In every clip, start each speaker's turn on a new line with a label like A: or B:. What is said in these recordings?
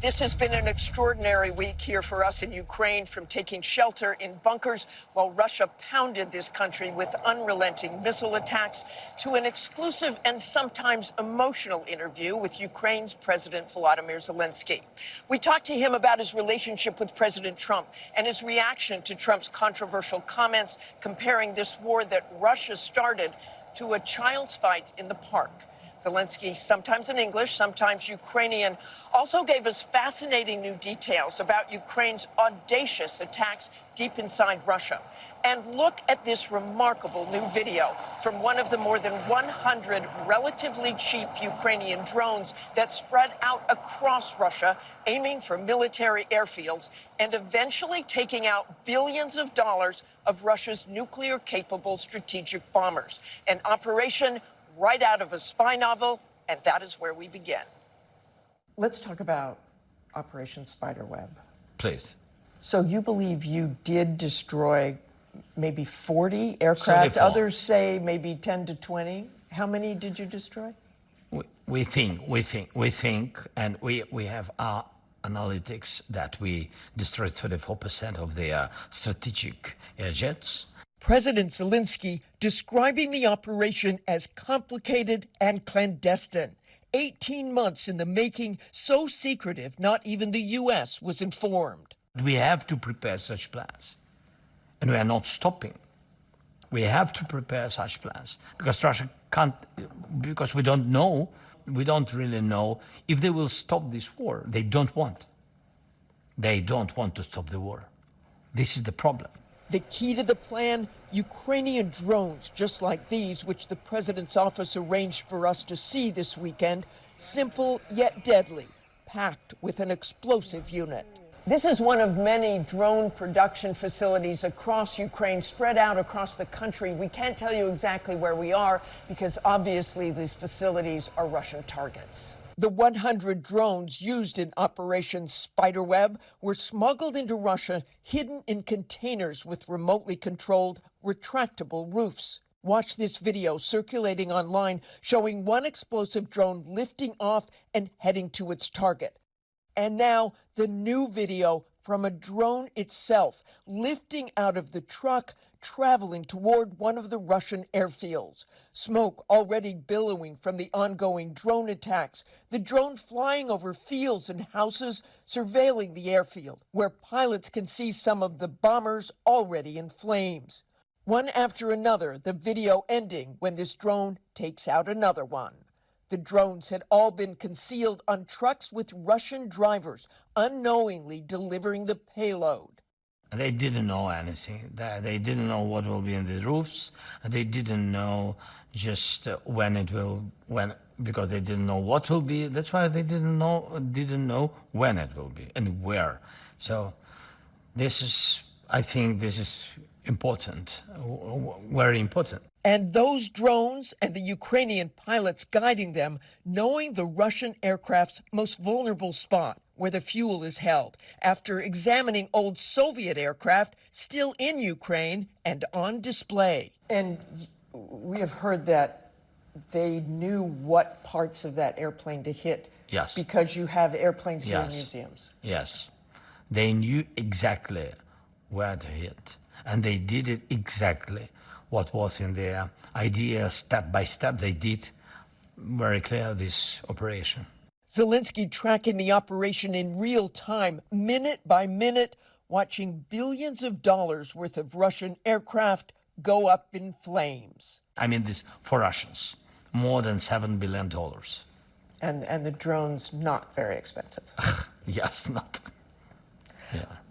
A: This has been an extraordinary week here for us in Ukraine, from taking shelter in bunkers while Russia pounded this country with unrelenting missile attacks to an exclusive and sometimes emotional interview with Ukraine's President Volodymyr Zelenskyy. We talked to him about his relationship with President Trump and his reaction to Trump's controversial comments comparing this war that Russia started to a child's fight in the park. Zelenskyy, sometimes in English, sometimes Ukrainian, also gave us fascinating new details about Ukraine's audacious attacks deep inside Russia. And look at this remarkable new video from one of the more than 100 relatively cheap Ukrainian drones that spread out across Russia, aiming for military airfields and eventually taking out billions of dollars of Russia's nuclear-capable strategic bombers. An operation right out of a spy novel, and that is where we begin. Let's talk about Operation Spiderweb.
B: Please.
A: So you believe you did destroy maybe 40 aircraft?
B: 34.
A: Others say maybe 10 to 20. How many did you destroy?
B: We think, and we have our analytics that we destroyed 34% of their strategic air jets.
A: President Zelenskyy describing the operation as complicated and clandestine. 18 months in the making, so secretive, not even the U.S. was informed.
B: We have to prepare such plans, and we are not stopping. We have to prepare such plans because Russia can't, because we don't really know if they will stop this war. They don't want. They don't want to stop the war. This is the problem.
A: The key to the plan, Ukrainian drones just like these, which the president's office arranged for us to see this weekend, simple yet deadly, packed with an explosive unit. This is one of many drone production facilities across Ukraine, spread out across the country. We can't tell you exactly where we are because obviously these facilities are Russian targets. The 100 drones used in Operation Spiderweb were smuggled into Russia, hidden in containers with remotely controlled, retractable roofs. Watch this video circulating online showing one explosive drone lifting off and heading to its target. And now the new video from a drone itself lifting out of the truck, traveling toward one of the Russian airfields. Smoke already billowing from the ongoing drone attacks. The drone flying over fields and houses, surveilling the airfield, where pilots can see some of the bombers already in flames. One after another, the video ending when this drone takes out another one. The drones had all been concealed on trucks with Russian drivers, unknowingly delivering the payload.
B: They didn't know anything. They didn't know what will be in the roofs. They didn't know just because they didn't know what will be. That's why they didn't know when it will be and where. So I think this is important, very important.
A: And those drones and the Ukrainian pilots guiding them, knowing the Russian aircraft's most vulnerable spot, where the fuel is held, after examining old Soviet aircraft still in Ukraine and on display. And we have heard that they knew what parts of that airplane to hit.
B: Yes.
A: Because you have airplanes here in museums.
B: Yes. They knew exactly where to hit. And they did it exactly what was in their idea, step by step. They did very clear this operation.
A: Zelenskyy tracking the operation in real time, minute by minute, watching billions of dollars worth of Russian aircraft go up in flames.
B: I mean this for Russians, more than $7 billion.
A: And the drones not very expensive.
B: Yes, not.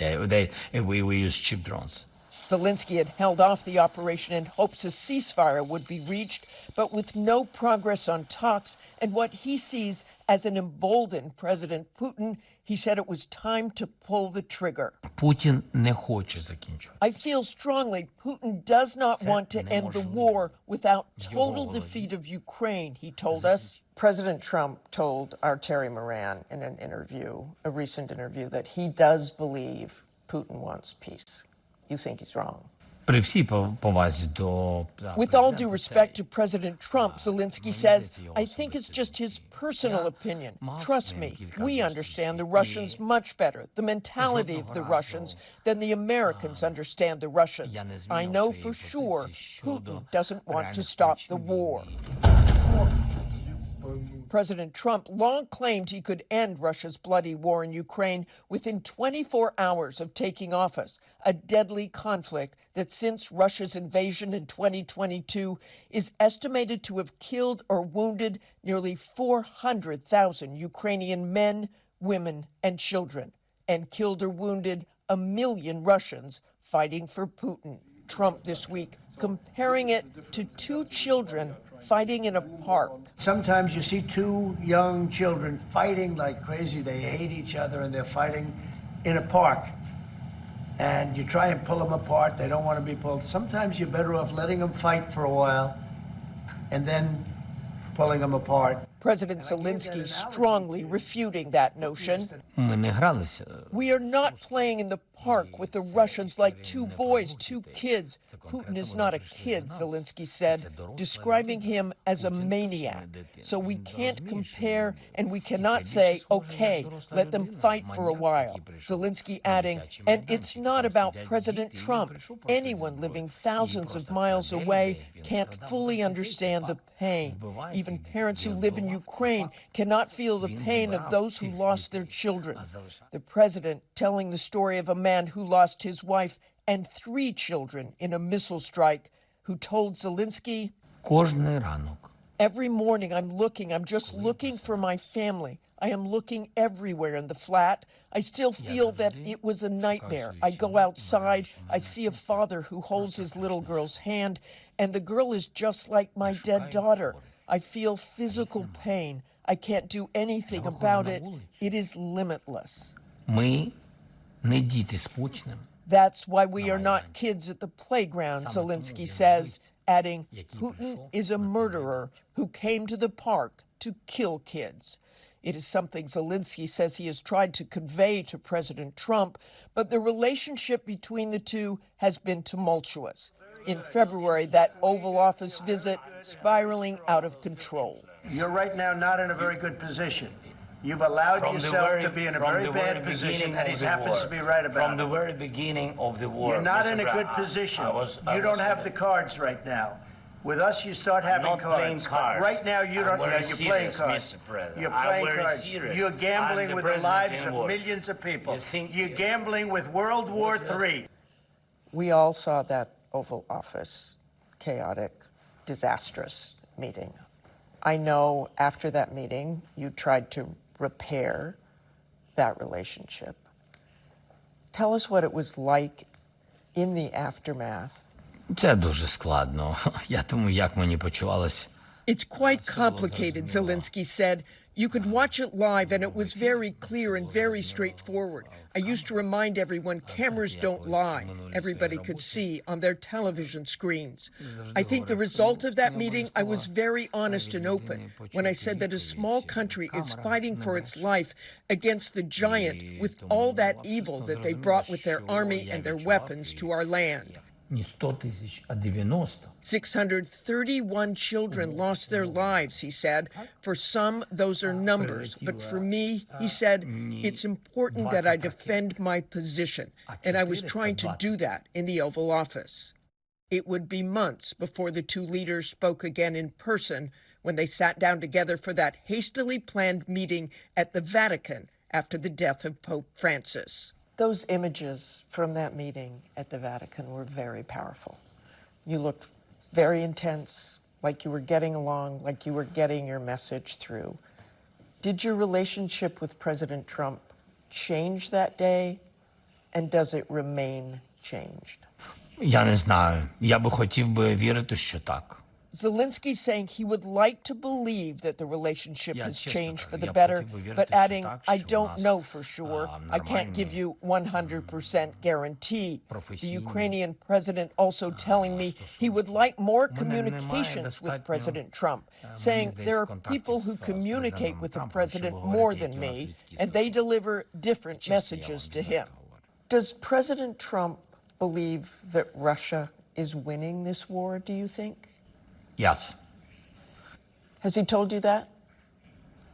B: Yeah, we use cheap drones.
A: Zelenskyy had held off the operation in hopes a ceasefire would be reached, but with no progress on talks and what he sees as an emboldened President Putin, he said it was time to pull the trigger.
B: Putin не хоче закінчувати.
A: I feel strongly Putin does not want to end the war without total defeat of Ukraine, he told us. President Trump told our Terry Moran in an interview, a recent interview, that he does believe Putin wants peace. You think he's wrong?
B: При всій повазі до
A: With all due respect to President Trump, Zelenskyy says, I think it's just his personal opinion. Trust me, we understand the Russians much better, the mentality of the Russians, than the Americans understand the Russians. I know for sure Putin doesn't want to stop the war. President Trump long claimed he could end Russia's bloody war in Ukraine within 24 hours of taking office, a deadly conflict that since Russia's invasion in 2022 is estimated to have killed or wounded nearly 400,000 Ukrainian men, women, and children, and killed or wounded 1 million Russians fighting for Putin. Trump this week comparing it to two children fighting in a park.
C: Sometimes you see two young children fighting like crazy. They hate each other and they're fighting in a park. And you try and pull them apart. They don't want to be pulled. Sometimes you're better off letting them fight for a while and then pulling them apart.
A: President Zelenskyy strongly refuting that notion.
B: Ми не гралися.
A: We are not playing in the park with the Russians like two boys, two kids. Putin is not a kid, Zelenskyy said, describing him as a maniac. So we can't compare and we cannot say, okay, let them fight for a while. Zelenskyy adding, and it's not about President Trump. Anyone living thousands of miles away can't fully understand the pain. Even parents who live in Ukraine cannot feel the pain of those who lost their children. The president telling the story of a man who lost his wife and 3 children in a missile strike, who told Zelenskyy,
B: Кожний ранок.
A: every morning I'm just looking for my family. I am looking everywhere in the flat. I still feel that it was a nightmare. I go outside, I see a father who holds his little girl's hand, and the girl is just like my dead daughter. I feel physical pain. I can't do anything about it. It is limitless.
B: Ми не діти з Путіним.
A: That's why we are not kids at the playground, Zelenskyy says, adding, Putin is a murderer who came to the park to kill kids. It is something Zelenskyy says he has tried to convey to President Trump, but the relationship between the two has been tumultuous. In February, that Oval Office visit spiraling out of control.
C: You're right now not in a very good position. You've allowed yourself to be in a very bad position, and he happens to be right about it.
B: From the very beginning of the war.
C: You're not in a good position. You don't have the cards right now. With us, you start having cards. Right now, you don't. You're playing cards. You're playing cards. You're gambling with the lives of millions of people. You're gambling with World War III.
A: We all saw that Oval Office chaotic, disastrous meeting. I know after that meeting, you tried to repair that relationship. Tell us what it was like in the aftermath.
B: Це дуже складно. Я тому, як мені почувалось.
A: It's quite complicated, Zelenskyy said. You could watch it live, and it was very clear and very straightforward. I used to remind everyone cameras don't lie. Everybody could see on their television screens. I think the result of that meeting, I was very honest and open when I said that a small country is fighting for its life against the giant with all that evil that they brought with their army and their weapons to our land.
B: Не 100 тисяч, а 90.
A: 631 children lost their lives, he said. For some, those are numbers. But for me, he said, it's important that I defend my position. And I was trying to do that in the Oval Office. It would be months before the two leaders spoke again in person when they sat down together for that hastily planned meeting at the Vatican after the death of Pope Francis. Those images from that meeting at the Vatican were very powerful. You looked very intense, like you were getting along, like you were getting your message through. Did your relationship with President Trump change that day? And does it remain changed?
B: Я не знаю. Я би хотів би вірити, що так.
A: Zelenskyy saying he would like to believe that the relationship has changed for the better, but adding, I don't know for sure. I can't give you 100% guarantee. The Ukrainian president also telling me he would like more communications with President Trump, saying there are people who communicate with the president more than me, and they deliver different messages to him. Does President Trump believe that Russia is winning this war, do you think?
B: Yes.
A: Has he told you that?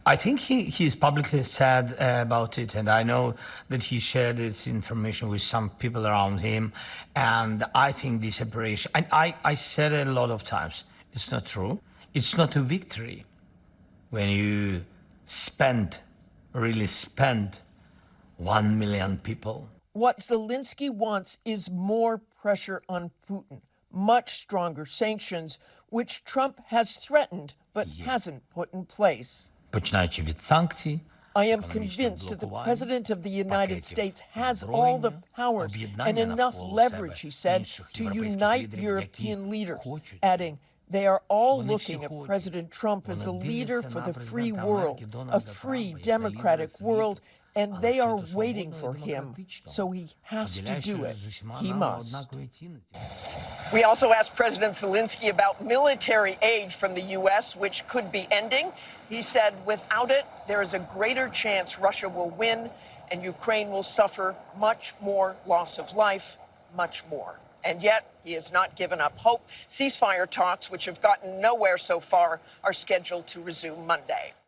B: I think he's publicly said about it, and I know that he shared this information with some people around him. And I think this operation, and I said it a lot of times, it's not true. It's not a victory when you really spend 1 million people.
A: What Zelenskyy wants is more pressure on Putin, much stronger sanctions, which Trump has threatened but hasn't put in place.
B: Починаючи від санкцій,
A: I am convinced that the President of the United States has all the powers and enough leverage, he said, to unite European leaders, adding, they are all looking at President Trump as a leader for the free world, a free democratic world, and they are waiting for him, so he has to do it. He must. We also asked President Zelenskyy about military aid from the U.S., which could be ending. He said without it, there is a greater chance Russia will win and Ukraine will suffer much more loss of life, much more. And yet, he has not given up hope. Ceasefire talks, which have gotten nowhere so far, are scheduled to resume Monday.